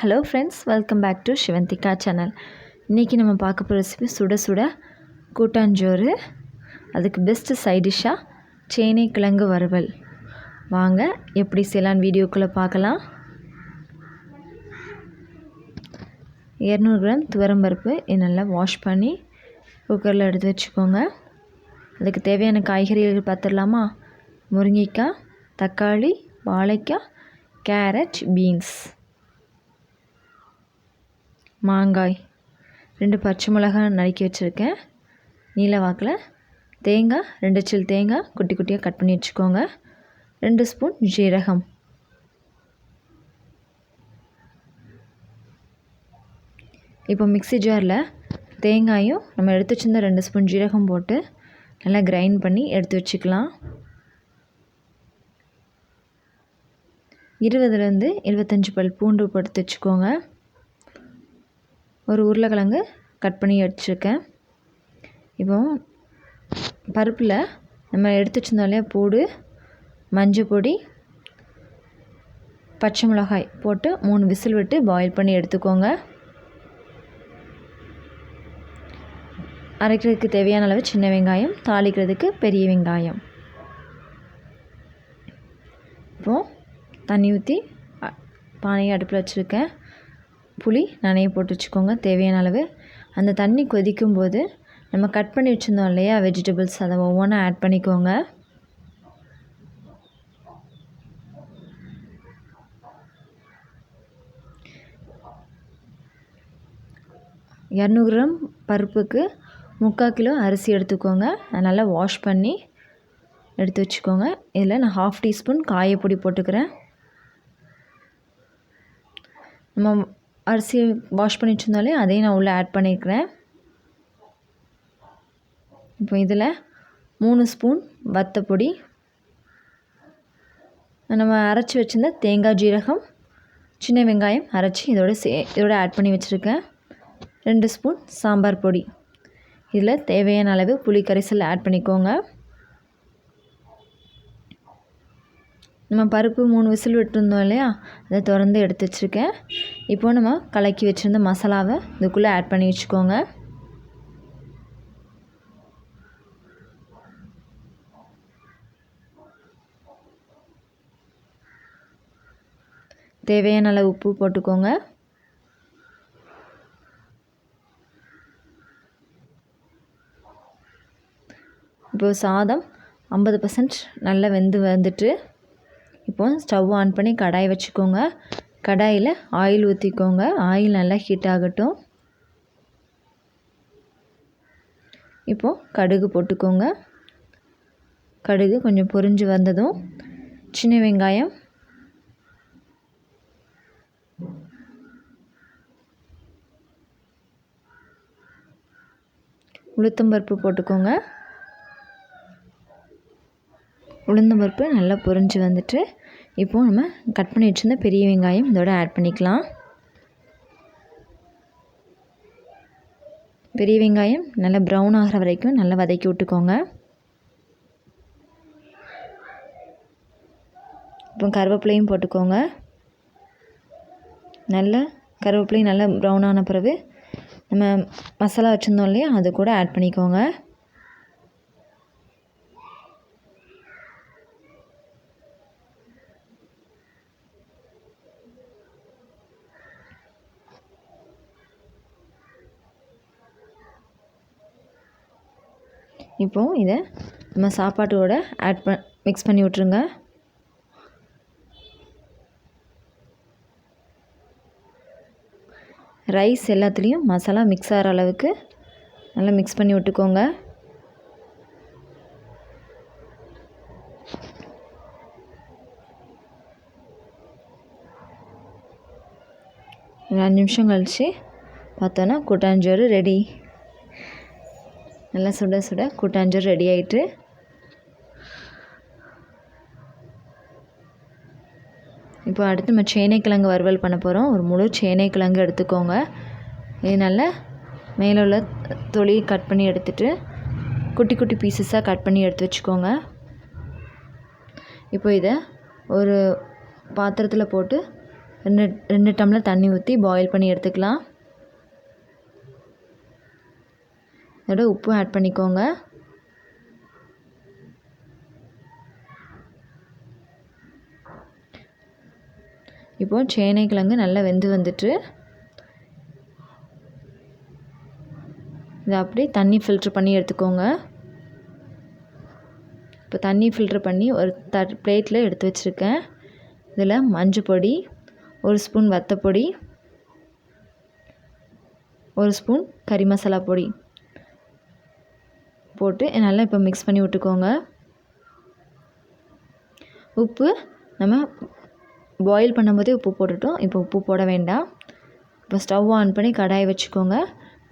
Hello friends, welcome back to Sivanthika channel. இன்றைக்கி நம்ம பார்க்க போகிற ரெசிபி சுட சுட கூட்டாஞ்சோறு. அதுக்கு பெஸ்ட்டு சைட் டிஷ்ஷாக சேனை கிழங்கு வறுவல். வாங்க எப்படி செய்யலான்னு வீடியோக்குள்ளே பார்க்கலாம். 200 கிராம் துவரம்பருப்பு நல்லா வாஷ் பண்ணி குக்கரில் எடுத்து வச்சுக்கோங்க. அதுக்கு தேவையான காய்கறிகள் பார்த்துடலாமா? முருங்கைக்காய், தக்காளி, வாழைக்காய், கேரட், பீன்ஸ், மாங்காய், 2 பச்சை மிளகாய் நறுக்கி வச்சுருக்கேன் நீல வாக்கில். தேங்காய் 2 சில் தேங்காய் குட்டி குட்டியாக கட் பண்ணி வச்சுக்கோங்க. 2 ஸ்பூன் ஜீரகம். இப்போ மிக்ஸி ஜாரில் தேங்காயும் நம்ம எடுத்து வச்சுருந்த 2 ஸ்பூன் ஜீரகம் போட்டு நல்லா கிரைண்ட் பண்ணி எடுத்து வச்சுக்கலாம். 20லேருந்து 25 பல் பூண்டு எடுத்து வச்சுக்கோங்க. ஒரு உருளைக்கிழங்கு கட் பண்ணி வச்சுருக்கேன். இப்போ பருப்பில் நம்ம எடுத்து வச்சுருந்தாலே பூடு, மஞ்சள் பொடி, பச்சை மிளகாய் போட்டு 3 விசில் விட்டு பாயில் பண்ணி எடுத்துக்கோங்க. அரைக்கிறதுக்கு தேவையான அளவு சின்ன வெங்காயம், தாளிக்கிறதுக்கு பெரிய வெங்காயம். இப்போது தண்ணி ஊற்றி பானையை அடுப்பில் வச்சுருக்கேன். புளி நனைய போட்டு வச்சுக்கோங்க தேவையான அளவு. அந்த தண்ணி கொதிக்கும்போது நம்ம கட் பண்ணி வச்சுருந்தோம் இல்லையா வெஜிடபிள்ஸ், அதை ஒவ்வொன்றா ஆட் பண்ணிக்கோங்க. கிராம் பருப்புக்கு 3/4 கிலோ அரிசி எடுத்துக்கோங்க. அதை நல்லா வாஷ் பண்ணி எடுத்து வச்சுக்கோங்க. இதில் நான் 1/2 டீஸ்பூன் காயப்பொடி போட்டுக்கிறேன். நம்ம அரிசி வாஷ் பண்ணி வச்சுருந்தாலே அதையும் நான் உள்ளே ஆட் பண்ணியிருக்கிறேன். இப்போ இதில் 3 ஸ்பூன் வத்தப்பொடி, நம்ம அரைச்சி வச்சுருந்த தேங்காய், ஜீரகம், சின்ன வெங்காயம் அரைச்சி இதோட ஆட் பண்ணி வச்சுருக்கேன். 2 ஸ்பூன் சாம்பார் பொடி. இதில் தேவையான அளவு புளி கரைசல் ஆட் பண்ணிக்கோங்க. நம்ம பருப்பு 3 விசில் விட்டுருந்தோம் இல்லையா, அதை திறந்து எடுத்து வச்சுருக்கேன். இப்போது நம்ம கலக்கி வச்சுருந்த மசாலாவை இதுக்குள்ளே ஆட் பண்ணி வச்சுக்கோங்க. தேவையான அளவு உப்பு போட்டுக்கோங்க. இப்போது சாதம் 50% நல்லா வந்துட்டு இப்போது ஸ்டவ் ஆன் பண்ணி கடாய் வச்சுக்கோங்க. கடாயில் ஆயில் ஊற்றிக்கோங்க. ஆயில் நல்லா ஹீட் ஆகட்டும். இப்போது கடுகு போட்டுக்கோங்க. கடுகு கொஞ்சம் பொரிஞ்சு வந்ததும் சின்ன வெங்காயம், உளுத்தம்பருப்பு போட்டுக்கோங்க. உளுந்தம்பருப்பு நல்லா பொரிஞ்சு வந்துட்டு இப்போது நம்ம கட் பண்ணி வச்சுருந்த பெரிய வெங்காயம் இதோட ஆட் பண்ணிக்கலாம். பெரிய வெங்காயம் நல்லா ப்ரௌன் ஆகிற வரைக்கும் நல்லா வதக்கி விட்டுக்கோங்க. இப்போ கருவேப்பிலையும் போட்டுக்கோங்க. நல்லா கருவேப்பிலையும் நல்லா ப்ரௌன் ஆன பிறகு நம்ம மசாலா வச்சுருந்தோம் இல்லையா, அது கூட ஆட் பண்ணிக்கோங்க. இப்போது இதை நம்ம சாப்பாட்டோட மிக்ஸ் பண்ணி விட்ருங்க. ரைஸ் எல்லாத்துலேயும் மசாலா மிக்ஸ் ஆகிற அளவுக்கு நல்லா மிக்ஸ் பண்ணி விட்டுக்கோங்க. ஒரு 5 நிமிஷம் கழித்து பார்த்தோன்னா கூட்டாஞ்சோறு ரெடி. நல்லா சுட சுட கூட்டாஞ்சோறு ரெடி ஆகிட்டு. இப்போ அடுத்து நம்ம சேனைக்கிழங்கு வறுவல் பண்ண போகிறோம். ஒரு முழு சேனைக்கிழங்கு எடுத்துக்கோங்க. இது நல்லா மேலே உள்ள தொலி கட் பண்ணி எடுத்துகிட்டு குட்டி குட்டி பீசஸாக கட் பண்ணி எடுத்து வச்சுக்கோங்க. இப்போ இதை ஒரு பாத்திரத்தில் போட்டு 2 டம்ளர் தண்ணி ஊற்றி பாயில் பண்ணி எடுத்துக்கலாம். இதோட உப்பு ஆட் பண்ணிக்கோங்க. இப்போது சேனைக்கிழங்கு நல்லா வெந்து வந்துட்டு இதை அப்படியே தண்ணி ஃபில்ட்ரு பண்ணி எடுத்துக்கோங்க. இப்போ தண்ணி ஃபில்ட்ரு பண்ணி ஒரு பிளேட்டில் எடுத்து வச்சுருக்கேன். இதில் மஞ்சள் பொடி, 1 ஸ்பூன் வத்தப்பொடி, 1 ஸ்பூன் கறி மசாலா பொடி போட்டு நல்லா இப்போ மிக்ஸ் பண்ணி விட்டுக்கோங்க. உப்பு நம்ம பாயில் பண்ணும்போதே உப்பு போட்டுட்டோம். இப்போ உப்பு போட வேண்டாம். இப்போ ஸ்டவ் ஆன் பண்ணி கடாயை வச்சுக்கோங்க.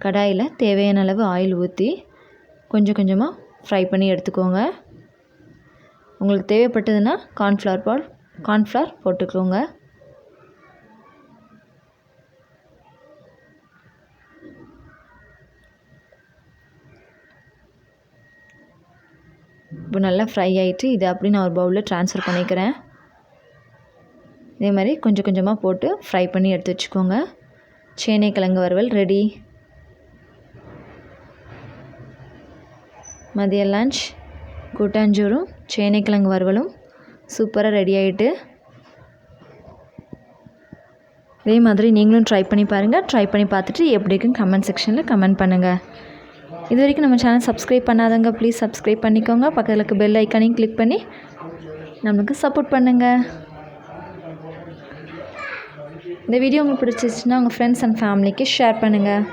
கடாயில் தேவையான அளவு ஆயில் ஊற்றி கொஞ்சம் கொஞ்சமாக ஃப்ரை பண்ணி எடுத்துக்கோங்க. உங்களுக்கு தேவைப்பட்டதுன்னா கார்ன்ஃப்ளவர் போட்டுக்கோங்க. இப்போ நல்லா ஃப்ரை ஆகிட்டு இதை அப்படி நான் ஒரு பவுலில் ட்ரான்ஸ்ஃபர் பண்ணிக்கிறேன். இதே மாதிரி கொஞ்சம் கொஞ்சமாக போட்டு ஃப்ரை பண்ணி எடுத்து வச்சுக்கோங்க. சேனைக்கிழங்கு வறுவல் ரெடி. மதிய லஞ்ச் கூட்டாஞ்சோறும் சேனைக்கிழங்கு வறுவலும் சூப்பராக ரெடி ஆகிட்டு. இதே மாதிரி நீங்களும் ட்ரை பண்ணி பாருங்கள். ட்ரை பண்ணி பார்த்துட்டு எப்படி இருக்குன்னு கமெண்ட் செக்ஷனில் கமெண்ட் பண்ணுங்கள். இது வரைக்கும் நம்ம சேனல் சப்ஸ்கிரைப் பண்ணாதவங்க ப்ளீஸ் சப்ஸ்கிரைப் பண்ணிக்கோங்க. பக்கத்தில் இருக்க பெல் ஐக்கானையும் கிளிக் பண்ணி நம்மளுக்கு சப்போர்ட் பண்ணுங்கள். இந்த வீடியோ உங்களுக்கு பிடிச்சிருச்சுன்னா உங்கள் ஃப்ரெண்ட்ஸ் அண்ட் ஃபேமிலிக்கு ஷேர் பண்ணுங்கள்.